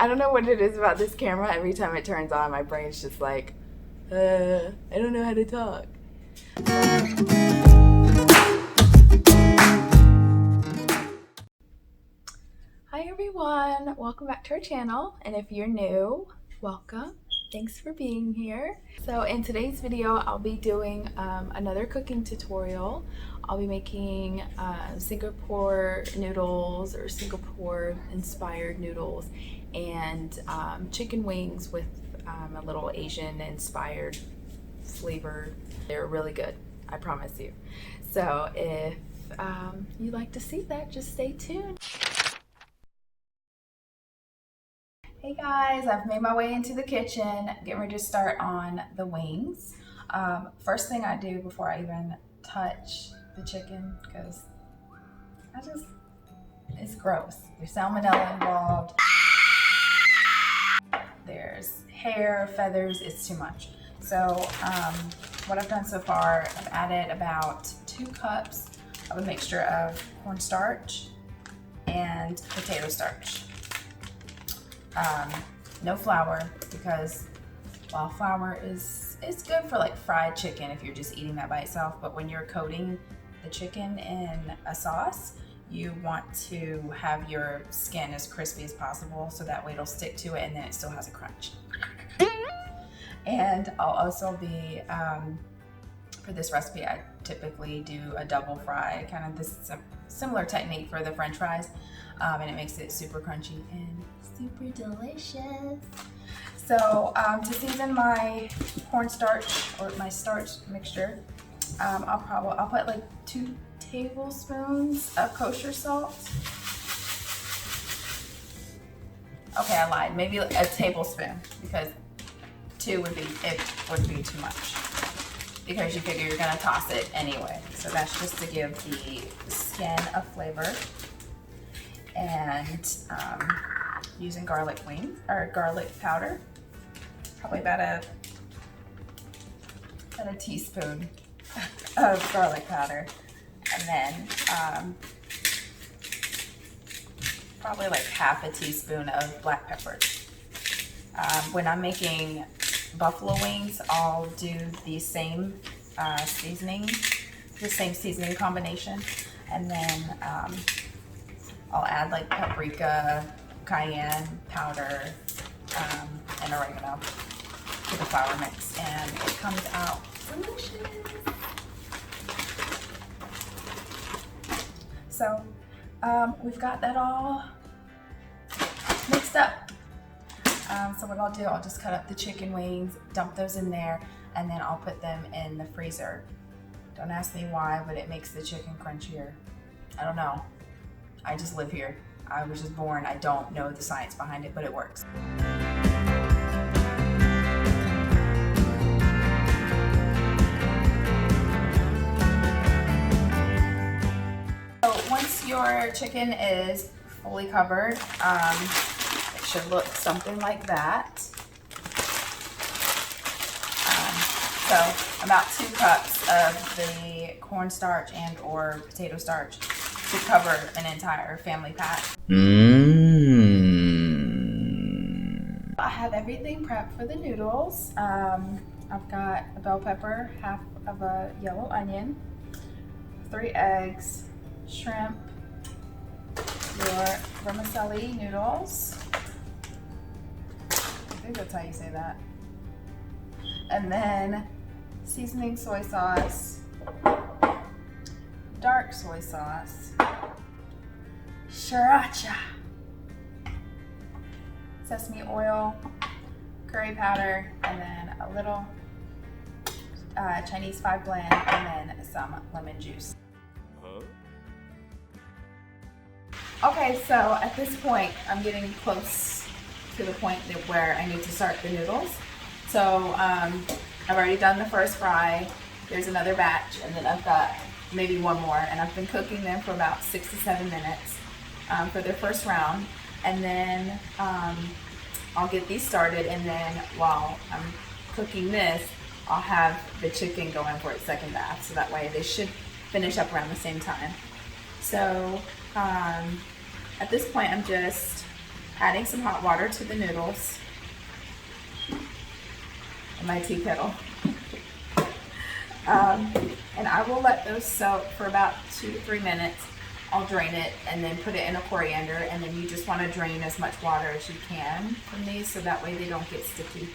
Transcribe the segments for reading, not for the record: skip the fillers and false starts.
I don't know what it is about this camera. Every time it turns on, my brain's just like, I don't know how to talk. Hi everyone, welcome back to our channel, and if you're new, welcome. Thanks for being here. So in today's video, I'll be doing another cooking tutorial. I'll be making Singapore noodles or Singapore inspired noodles and chicken wings with a little Asian inspired flavor. They're really good, I promise you. So if you'd like to see that, just stay tuned. Hey guys, I've made my way into the kitchen, getting ready to start on the wings. First thing I do before I even touch the chicken, because it's gross. There's salmonella involved. There's hair, feathers, it's too much. So what I've done so far, I've added about 2 cups of a mixture of cornstarch and potato starch. No flour, because while flour is good for like fried chicken if you're just eating that by itself, but when you're coating the chicken in a sauce, you want to have your skin as crispy as possible so that way it'll stick to it and then it still has a crunch. And I'll also be, for this recipe, I typically do a double fry, kind of this similar technique for the French fries, and it makes it super crunchy and super delicious. So to season my cornstarch or my starch mixture, I'll put like 2 tablespoons of kosher salt. Okay, I lied. Maybe a tablespoon, because 2 would be too much, because you figure you're gonna toss it anyway. So that's just to give the skin a flavor. And using garlic powder, probably about a teaspoon of garlic powder, and then probably like half a teaspoon of black pepper. When I'm making buffalo wings, I'll do the same seasoning combination, and then I'll add like paprika, cayenne powder, and oregano to the flour mix, and it comes out delicious. So we've got that all mixed up. So what I'll do, I'll just cut up the chicken wings, dump those in there, and then I'll put them in the freezer. Don't ask me why, but it makes the chicken crunchier. I don't know. I just live here. I was just born. I don't know the science behind it, but it works. So once your chicken is fully covered, it should look something like that. So about 2 cups of the cornstarch and or potato starch to cover an entire family pack. I have everything prepped for the noodles. I've got a bell pepper, half of a yellow onion, 3 eggs, shrimp, your vermicelli noodles. I think that's how you say that. And then seasoning soy sauce, dark soy sauce, Sriracha, sesame oil, curry powder, and then a little Chinese 5 blend, and then some lemon juice. Okay, so at this point, I'm getting close to the point where I need to start the noodles. So I've already done the first fry. There's another batch, and then I've got maybe one more, and I've been cooking them for about 6 to 7 minutes for their first round. And then I'll get these started, and then while I'm cooking this, I'll have the chicken going for its second bath, so that way they should finish up around the same time. So at this point, I'm just adding some hot water to the noodles in my tea kettle. And I will let those soak for about 2 to 3 minutes. I'll drain it and then put it in a coriander, and then you just want to drain as much water as you can from these so that way they don't get sticky.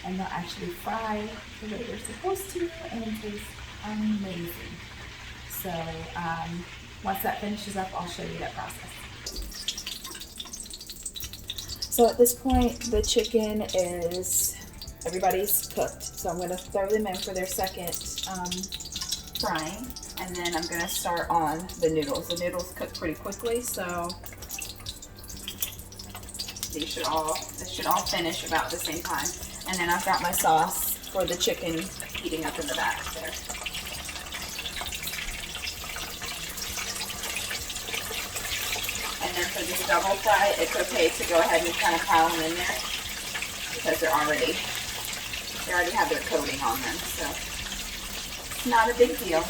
And they'll actually fry the way they're supposed to and taste amazing. So once that finishes up, I'll show you that process. So at this point, the chicken is, everybody's cooked. So I'm going to throw them in for their second frying. And then I'm going to start on the noodles. The noodles cook pretty quickly, so this should all finish about the same time. And then I've got my sauce for the chicken heating up in the back there. And then for this double fry, it's okay to go ahead and kind of pile them in there because they already have their coating on them, so it's not a big deal.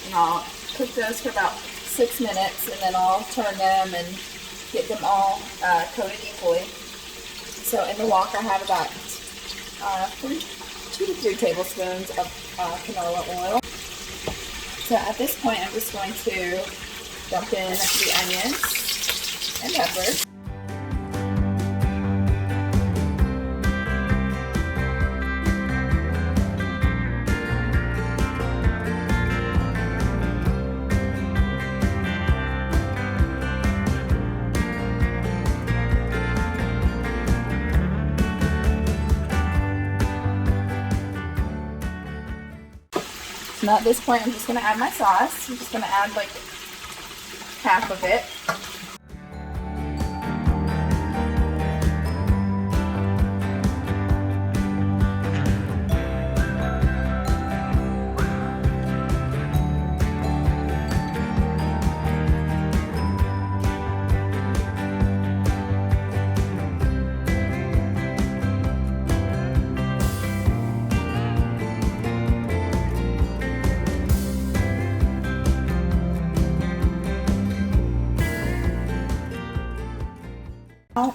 And I'll cook those for about 6 minutes, and then I'll turn them and get them all coated equally. So in the wok I have about 2 to 3 tablespoons of canola oil. So at this point I'm just going to dump in the onions and peppers. Now at this point, I'm just going to add my sauce. I'm just going to add like half of it.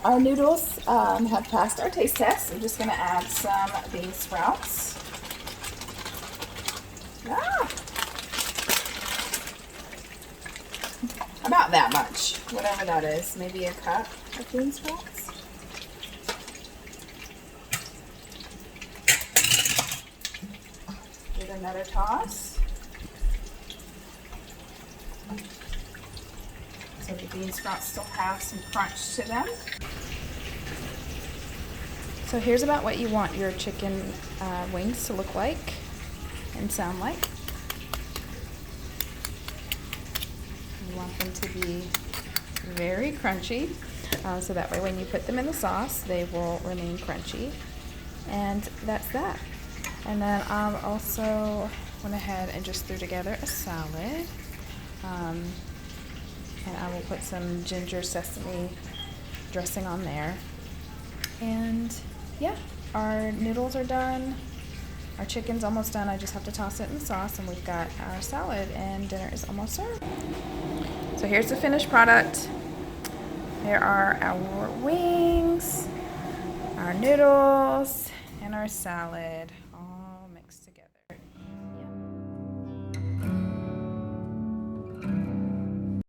Our noodles have passed our taste test. I'm just going to add some bean sprouts. About that much, whatever that is, maybe a cup of bean sprouts. Give it another toss. So the bean sprouts still have some crunch to them. So here's about what you want your chicken wings to look like and sound like. You want them to be very crunchy, so that way when you put them in the sauce, they will remain crunchy. And that's that. And then I also went ahead and just threw together a salad. And I will put some ginger sesame dressing on there. And yeah, our noodles are done. Our chicken's almost done. I just have to toss it in the sauce, and we've got our salad, and dinner is almost served. So here's the finished product. There are our wings, our noodles, and our salad all mixed together.